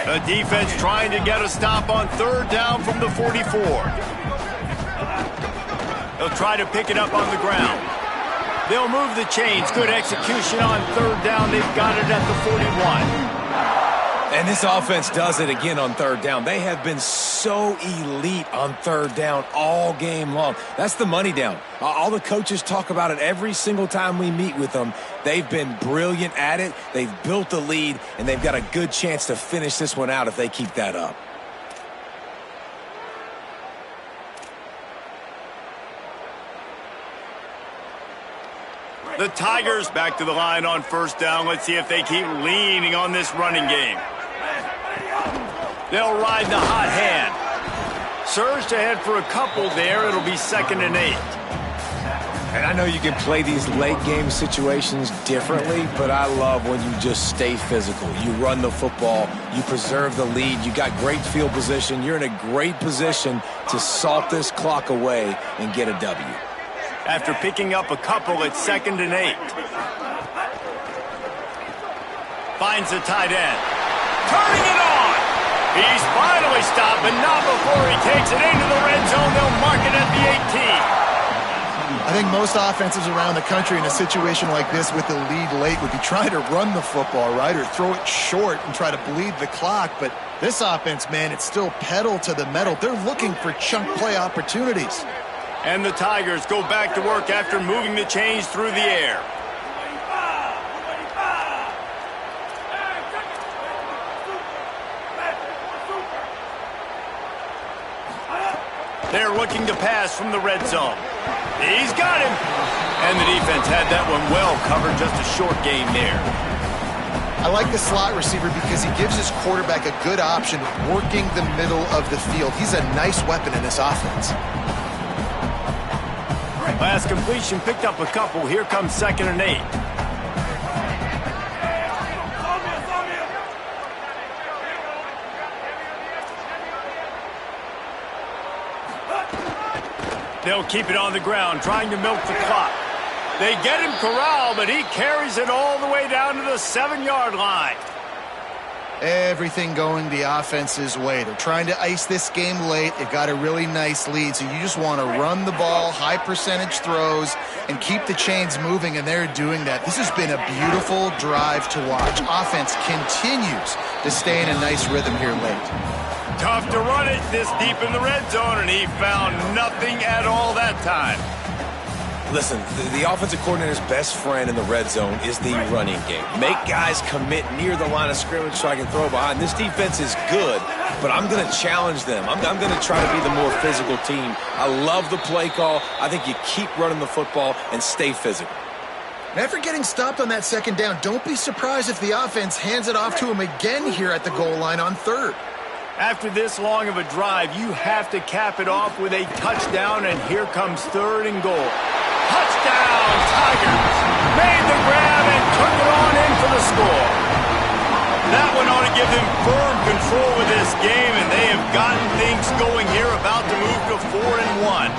The defense trying to get a stop on 3rd down from the 44. They'll try to pick it up on the ground. They'll move the chains. Good execution on 3rd down. They've got it at the 41. And this offense does it again on 3rd down. They have been so elite on 3rd down all game long. That's the money down. All the coaches talk about it every single time we meet with them. They've been brilliant at it. They've built the lead, and they've got a good chance to finish this one out if they keep that up. The Tigers back to the line on first down. Let's see if they keep leaning on this running game. They'll ride the hot hand. Surged ahead for a couple there. It'll be 2nd and 8. And I know you can play these late game situations differently, but I love when you just stay physical. You run the football, you preserve the lead, you got great field position. You're in a great position to salt this clock away and get a W. After picking up a couple, it's 2nd and 8. Finds the tight end. Turning it on. He's finally stopped, but not before he takes it into the red zone. They'll mark it at the 18. I think most offenses around the country in a situation like this with the lead late would be trying to run the football, right, or throw it short and try to bleed the clock. But this offense, man, it's still pedal to the metal. They're looking for chunk play opportunities. And the Tigers go back to work after moving the chains through the air. They're looking to pass from the red zone. He's got him. And the defense had that one well covered. Just a short gain there. I like the slot receiver because he gives his quarterback a good option working the middle of the field. He's a nice weapon in this offense. Last completion picked up a couple. Here comes 2nd and 8. They'll keep it on the ground, trying to milk the clock. They get him corralled, but he carries it all the way down to the 7-yard line. Everything going the offense's way. They're trying to ice this game late. They've got a really nice lead, so you just want to run the ball, high percentage throws, and keep the chains moving, and they're doing that. This has been a beautiful drive to watch. Offense continues to stay in a nice rhythm here late. Tough to run it this deep in the red zone, and he found nothing at all that time. Listen, the offensive coordinator's best friend in the red zone is the running game. Make guys commit near the line of scrimmage so I can throw behind. This defense is good, but I'm going to challenge them. I'm going to try to be the more physical team. I love the play call. I think you keep running the football and stay physical. And after getting stopped on that 2nd down, don't be surprised if the offense hands it off to him again here at the goal line on 3rd. After this long of a drive, you have to cap it off with a touchdown, and here comes 3rd and goal. Touchdown, Tigers! Made the grab and took it on in for the score. That one ought to give them firm control of this game, and they have gotten things going here, about to move to 4-1.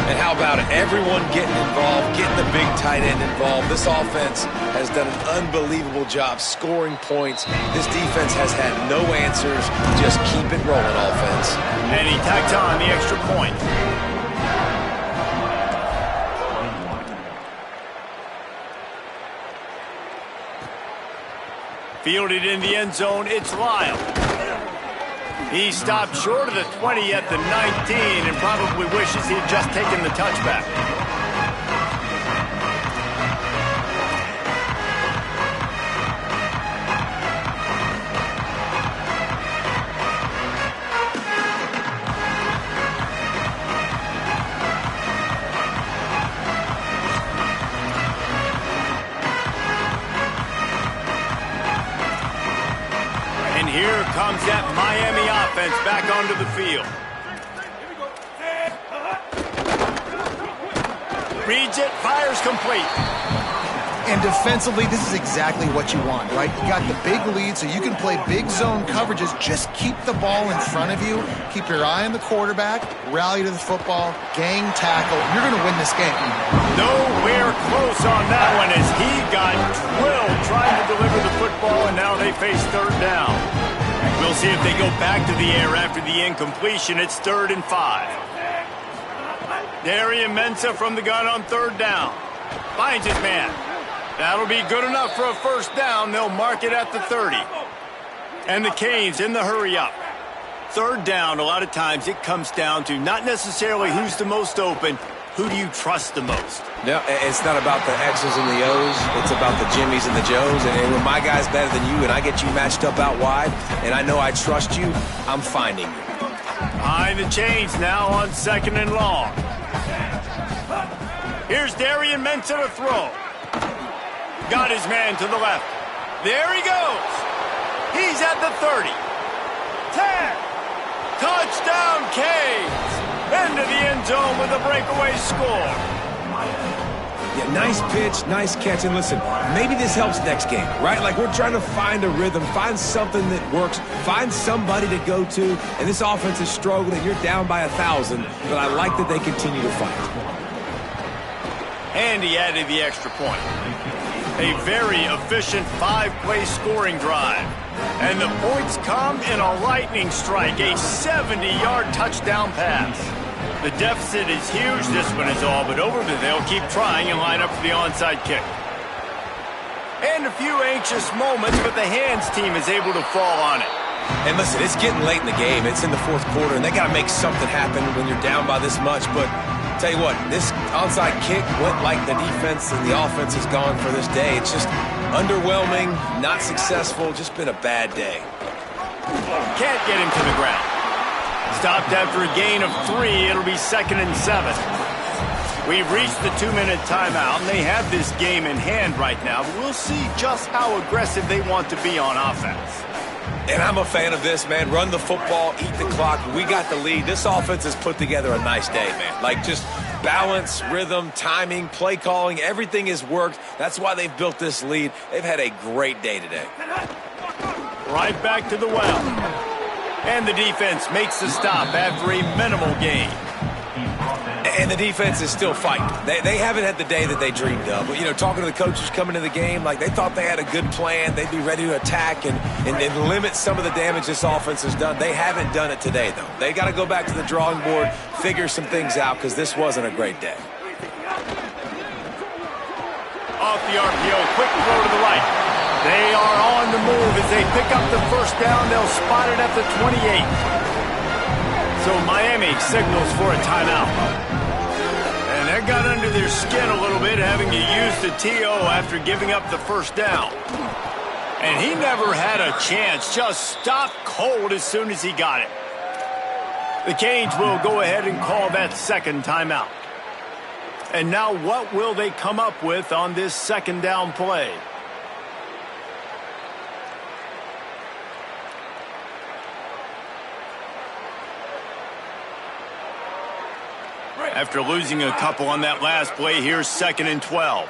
And how about it? Everyone getting involved, getting the big tight end involved. This offense has done an unbelievable job scoring points. This defense has had no answers. Just keep it rolling, offense. And he tacked on the extra point. Fielded in the end zone, it's Lyle. He stopped short of the 20 at the 19 and probably wishes he had just taken the touchback. Here comes that Miami offense back onto the field. Reads it, fires complete. And defensively, this is exactly what you want, right? You got the big lead, so you can play big zone coverages. Just keep the ball in front of you. Keep your eye on the quarterback. Rally to the football. Gang tackle. You're going to win this game. Nowhere close on that one as he got drilled trying to deliver the football, and now they face 3rd down. We'll see if they go back to the air after the incompletion. It's 3rd and 5. Darian Mensah from the gun on 3rd down. Finds his man. That'll be good enough for a 1st down. They'll mark it at the 30. And the Canes in the hurry-up. 3rd down, a lot of times it comes down to not necessarily who's the most open, who do you trust the most? No, it's not about the X's and the O's. It's about the Jimmys and the Joes. And when my guy's better than you and I get you matched up out wide and I know I trust you, I'm finding you. Behind the chains now on 2nd and long. Here's Darian Mensah to throw. Got his man to the left. There he goes. He's at the 30. 10. Touchdown, Canes. Into the end zone with a breakaway score. Yeah, nice pitch, nice catch. And listen, maybe this helps next game, right? Like we're trying to find a rhythm, find something that works, find somebody to go to. And this offense is struggling, and you're down by 1,000. But I like that they continue to fight. And he added the extra point. A very efficient 5-play scoring drive. And the points come in a lightning strike, a 70-yard touchdown pass. The deficit is huge, this one is all but over, but they'll keep trying and line up for the onside kick. And a few anxious moments, but the hands team is able to fall on it. And listen, it's getting late in the game. It's in the fourth quarter, and they got to make something happen when you're down by this much. But tell you what, this onside kick went like the defense and the offense is gone for this day. It's just underwhelming, not successful, just been a bad day. Can't get him to the ground. Stopped after a gain of 3. It'll be 2nd and 7. We've reached the 2-minute timeout, and they have this game in hand right now. But we'll see just how aggressive they want to be on offense. And I'm a fan of this, man. Run the football, eat the clock. We got the lead. This offense has put together a nice day, man. Like just balance, rhythm, timing, play calling, everything has worked. That's why they've built this lead. They've had a great day today. Right back to the well. And the defense makes the stop after a minimal gain. And the defense is still fighting. They haven't had the day that they dreamed of. But, you know, talking to the coaches coming to the game, like they thought they had a good plan. They'd be ready to attack and limit some of the damage this offense has done. They haven't done it today, though. They got to go back to the drawing board, figure some things out, because this wasn't a great day. Off the RPO, quick throw to the right. They are on the move as they pick up the first down. They'll spot it at the 28. So Miami signals for a timeout. And that got under their skin a little bit, having to use the TO after giving up the first down. And he never had a chance, just stopped cold as soon as he got it. The Canes will go ahead and call that second timeout. And now what will they come up with on this second down play? After losing a couple on that last play, here's 2nd and 12.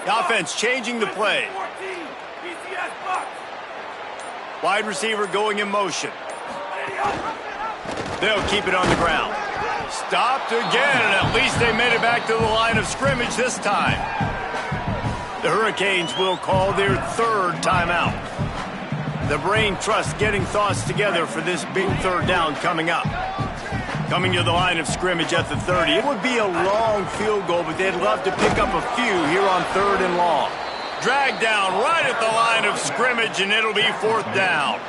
The offense changing the play. Wide receiver going in motion. They'll keep it on the ground. Stopped again, and at least they made it back to the line of scrimmage this time. The Hurricanes will call their 3rd timeout. The brain trust getting thoughts together for this big 3rd down coming up. Coming to the line of scrimmage at the 30. It would be a long field goal, but they'd love to pick up a few here on 3rd and long. Dragged down right at the line of scrimmage, and it'll be 4th down.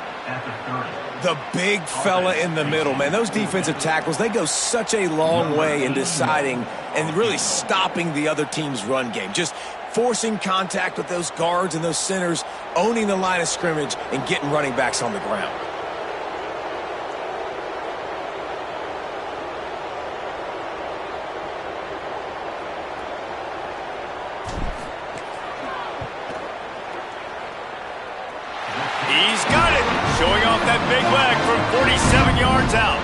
The big fella in the middle, man. Those defensive tackles, they go such a long way in deciding and really stopping the other team's run game. Just forcing contact with those guards and those centers, owning the line of scrimmage, and getting running backs on the ground. He's got it, showing off that big leg from 47 yards out.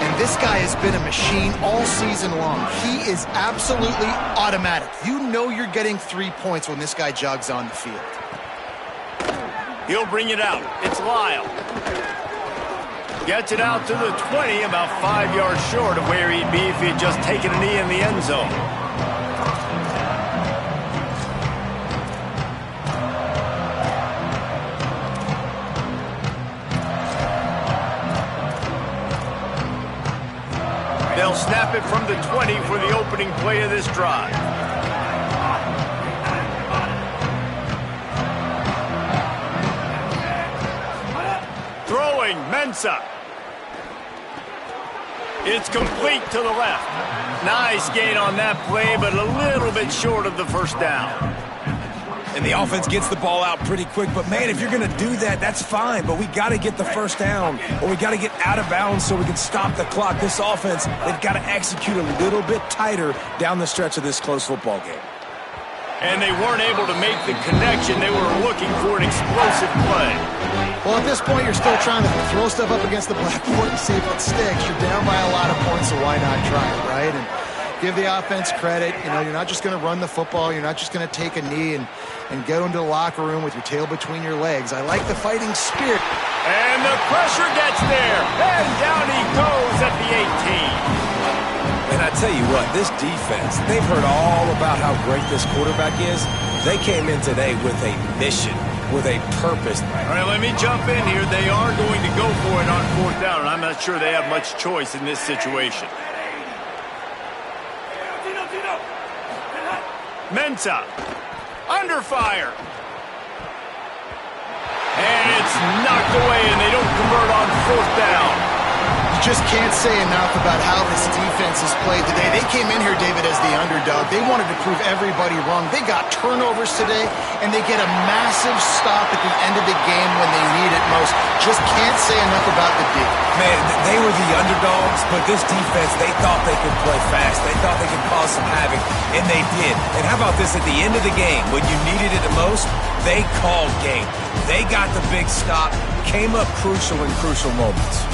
And this guy has been a machine all season long. He is absolutely automatic. You know you're getting 3 points when this guy jogs on the field. He'll bring it out. It's Lyle. Gets it out to the 20, about 5 yards short of where he'd be if he'd just taken a knee in the end zone. They'll snap it from the 20 for the opening play of this drive. Throwing, Mensah. It's complete to the left. Nice gain on that play, but a little bit short of the first down. And the offense gets the ball out pretty quick. But, man, if you're going to do that, that's fine. But we got to get the first down, or we got to get out of bounds so we can stop the clock. This offense, they've got to execute a little bit tighter down the stretch of this close football game. And they weren't able to make the connection. They were looking for an explosive play. Well, at this point, you're still trying to throw stuff up against the blackboard and see if it sticks. You're down by a lot of points, so why not try it, right? And give the offense credit. You know, you're not just going to run the football. You're not just going to take a knee and go into the locker room with your tail between your legs. I like the fighting spirit. And the pressure gets there. And down he goes at the 18. And I tell you what, this defense, they've heard all about how great this quarterback is. They came in today with a mission, with a purpose. All right, let me jump in here. They are going to go for it on 4th down, and I'm not sure they have much choice in this situation. Mensah, under fire. And it's knocked away, and they don't convert on 4th down. You just can't say enough about how this defense has played today. They came in here, David, as the underdog. They wanted to prove everybody wrong. They got turnovers today, and they get a massive stop at the end of the game when they need it most. Just can't say enough about the D. Man, they were the underdogs, but this defense, they thought they could play fast. They thought they could cause some havoc, and they did. And how about this at the end of the game? When you needed it the most, they called game. They got the big stop, came up crucial in crucial moments.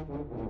Bye.